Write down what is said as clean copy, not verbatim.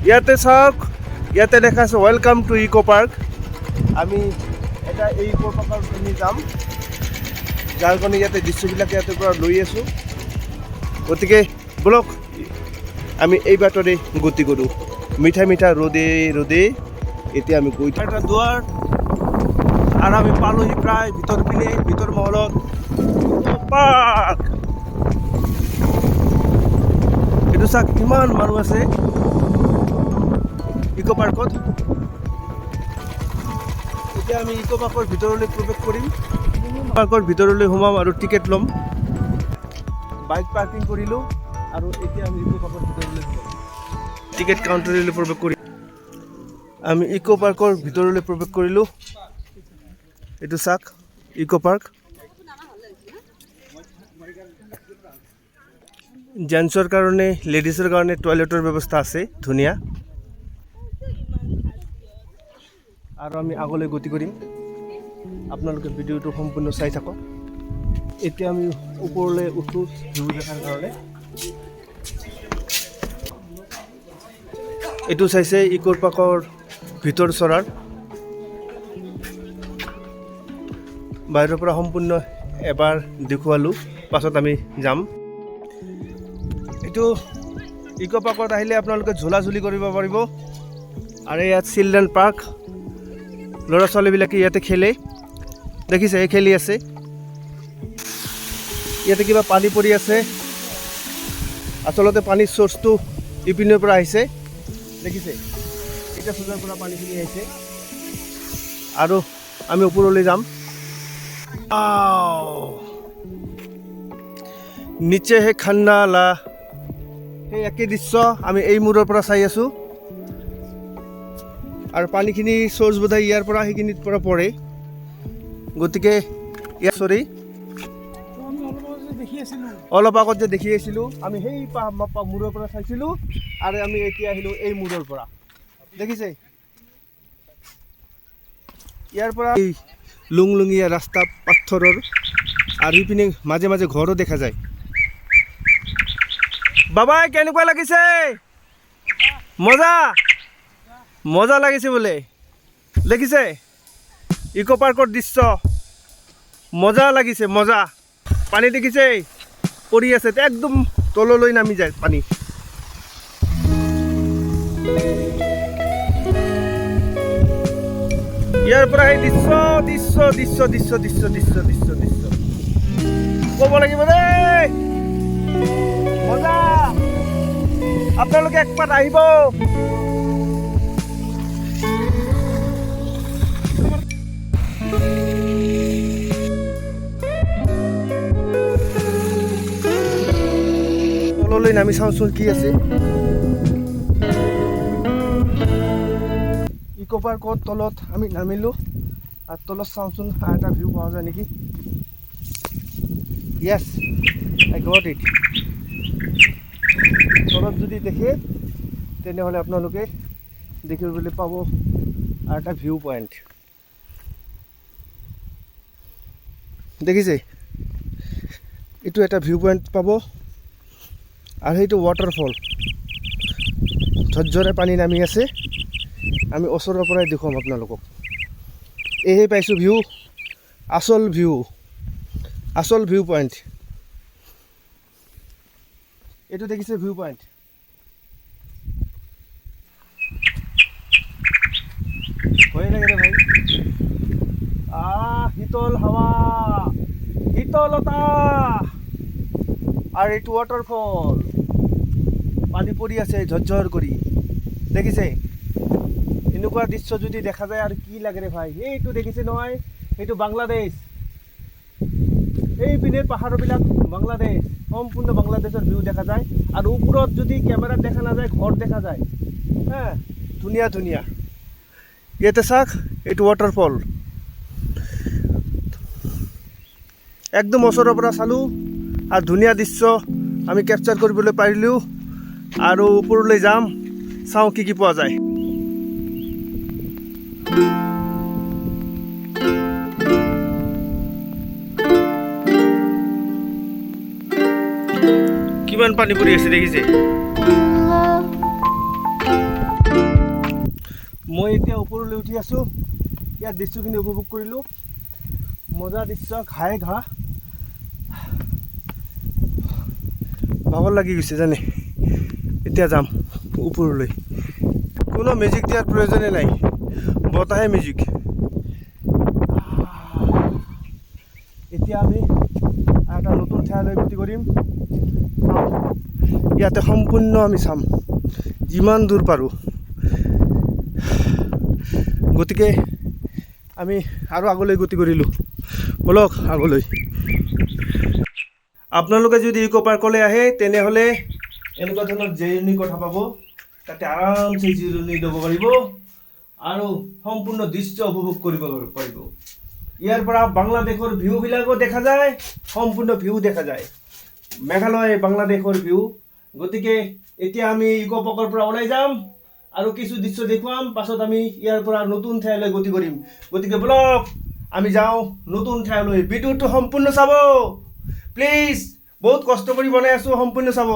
ইয়াতে চাওক, ইয়াতে দেখা আছে ৱেলকাম টু ইকো পাৰ্ক। আমি এটা এই ইকো পাৰ্কৰ পিনে যাম, যাৰ কাৰণে ইয়াতে দৃশ্যবিলাক ইয়াতে পৰা লৈ আছোঁ। গতিকে বলক আমি এই বাটৰে গতি কৰোঁ। মিঠা মিঠা ৰ'দে ৰ'দে এতিয়া আমি গৈ এটা দুৱাৰ আৰু আমি পালোহি প্ৰায় ভিতৰ পিনে, ভিতৰ মহলত পাৰ্ক। এইটো চাওক কিমান মানুহ আছে ইকো পাৰ্কত। এতিয়া আমি ইকো পাৰ্কৰ ভিতৰলৈ প্ৰৱেশ কৰিম, পাৰ্কৰ ভিতৰলৈ সোমাম আৰু টিকেট ল'ম। বাইক পাৰ্কিং কৰিলোঁ আৰু এতিয়া আমি ইকো পাৰ্কৰ ভিতৰলৈ সোমাম। টিকেট কাউণ্টাৰলৈ প্ৰৱেশ কৰিম। আমি ইকো পাৰ্কৰ ভিতৰলৈ প্ৰৱেশ কৰিলোঁ। এইটো চাওক ইকো পাৰ্ক। জেন্টছৰ কাৰণে, লেডিজৰ কাৰণে টয়লেটৰ ব্যৱস্থা আছে ধুনীয়া। আৰু আমি আগলৈ গতি কৰিম, আপোনালোকে ভিডিঅ'টো সম্পূৰ্ণ চাই থাকক। এতিয়া আমি ওপৰলৈ উঠোঁ ভিউ দেখাৰ কাৰণে। এইটো চাইছে ইকো পাৰ্কৰ ভিতৰ চৰাৰ। বাহিৰৰ পৰা সম্পূৰ্ণ এবাৰ দেখুৱালোঁ, পাছত আমি যাম। এইটো ইকো পাৰ্কত আহিলে আপোনালোকে ঝোলা ঝুলি কৰিব পাৰিব। আৰু ইয়াত চিলড্ৰেন পাৰ্ক, ল'ৰা ছোৱালীবিলাকে ইয়াতে খেলে, দেখিছে খেলি আছে। ইয়াতে কিবা পানী পৰি আছে, আচলতে পানীৰ চ'ৰ্চটো ইপিনৰ পৰা আহিছে, দেখিছে এতিয়া চোজাৰ পৰা পানীখিনি আহিছে। আৰু আমি ওপৰলৈ যাম। নিচে হে খান্নালা, সেই একে দৃশ্য আমি এই মূৰৰ পৰা চাই আছোঁ। আৰু পানীখিনি চ'ৰ্চ বোধহয় ইয়াৰ পৰা সেইখিনিৰ পৰা পৰে। গতিকে ইয়াত চৰি অলপ আগত যে দেখি আছিলোঁ, আমি সেই মূৰৰ পৰা চাইছিলোঁ আৰু আমি এতিয়া আহিলোঁ এই মূৰৰ পৰা, দেখিছে। ইয়াৰ পৰা এই লুংলুঙীয়া ৰাস্তা পাথৰৰ, আৰু ইপিনে মাজে মাজে ঘৰো দেখা যায়। বাবাই কেনেকুৱা লাগিছে? মজা মজা লাগিছে বোলে, দেখিছে ইকো পাৰ্কৰ দৃশ্য মজা লাগিছে, মজা। পানী দেখিছে পৰি আছে, একদম তললৈ নামি যায় পানী। ইয়াৰ পৰা এই দৃশ্য দৃশ্য দৃশ্য দৃশ্য দৃশ্য দৃশ্য দৃশ্য দৃশ্য ক'ব লাগিব দেই, মজা। আপোনালোকে একপাত আহিব। তললৈ নামি চাওঁচোন কি আছে। ইকো পাৰ্কৰ তলত আমি নামিলোঁ, আৰু তলত চাওঁচোন এটা ভিউ পোৱা যায় নেকি। য়েছ, আই গট ইট। তলত যদি দেখে তেনেহ'লে আপোনালোকে দেখিবলৈ পাব আৰু এটা ভিউ পইণ্ট, দেখিছে। এইটো এটা ভিউ পইণ্ট পাব, আৰু সেইটো ৱাটাৰফল, ঝৰঝৰে পানী নামি আছে। আমি ওচৰৰ পৰাই দেখুৱাম আপোনালোকক। এহে পাইছোঁ ভিউ, আচল ভিউ, আচল ভিউ পইণ্ট। এইটো দেখিছে ভিউ পইণ্ট। ভয় লাগে রে ভাই। শীতল হাৱা, শীতলতা, আৰু এইটো ৱাটাৰফল, পানী পৰি আছে ঝৰঝৰ কৰি, দেখিছে। এনেকুৱা দৃশ্য যদি দেখা যায় আৰু কি লাগে ৰে ভাই। এইটো দেখিছে নহয়, এইটো বাংলাদেশ। এই পিনে পাহাৰবিলাক বাংলাদেশ, সম্পূৰ্ণ বাংলাদেশৰ ভিউ দেখা যায়। আৰু ওপৰত যদি কেমেৰাত দেখা নাযায়, ঘৰ দেখা যায়। হা, ধুনীয়া ধুনীয়া। ইয়াতে চাওক, এইটো ৱাটাৰফল একদম ওচৰৰ পৰা চালোঁ, আৰু ধুনীয়া দৃশ্য আমি কেপচাৰ কৰিবলৈ পাৰিলোঁ। আৰু ওপৰলৈ যাম, চাওঁ কি কি পোৱা যায়। কিমান পানী পৰি আছে দেখিছে। মই এতিয়া ওপৰলৈ উঠি আছোঁ। ইয়াৰ দৃশ্যখিনি উপভোগ কৰিলোঁ। মজা দৃশ্য, ঘাই ঘাঁহ, ভাগৰ লাগি গৈছে জানে। এতিয়া যাম ওপৰলৈ। কোনো মিউজিক দিয়াৰ প্ৰয়োজনেই নাই, বতাহে মিউজিক। এতিয়া আমি এটা নতুন ঠাইলৈ গতি কৰিম। ইয়াতে সম্পূৰ্ণ আমি চাম যিমান দূৰ পাৰোঁ। গতিকে আমি আৰু আগলৈ গতি কৰিলোঁ। বলক আগলৈ। আপোনালোকে যদি ইক' পাৰ্কলৈ আহে তেনেহ'লে এনেকুৱা ধৰণৰ জিৰণি কথা পাব। তাতে আৰামছে জিৰণি ল'ব পাৰিব আৰু সম্পূৰ্ণ দৃশ্য উপভোগ কৰিব পাৰিব। ইয়াৰ পৰা বাংলাদেশৰ ভিউবিলাকো দেখা যায়, সম্পূৰ্ণ ভিউ দেখা যায়। মেঘালয় বাংলাদেশৰ ভিউ। গতিকে এতিয়া আমি ইক' পাৰ্কৰ পৰা ওলাই যাম আৰু কিছু দৃশ্য দেখুৱাম। পাছত আমি ইয়াৰ পৰা নতুন ঠাইলৈ গতি কৰিম। গতিকে বলক আমি যাওঁ নতুন ঠাইলৈ। ভিডিঅ'টো সম্পূৰ্ণ চাব প্লিজ। বহুত কষ্ট কৰি বনাই আছোঁ, সম্পূৰ্ণ চাব।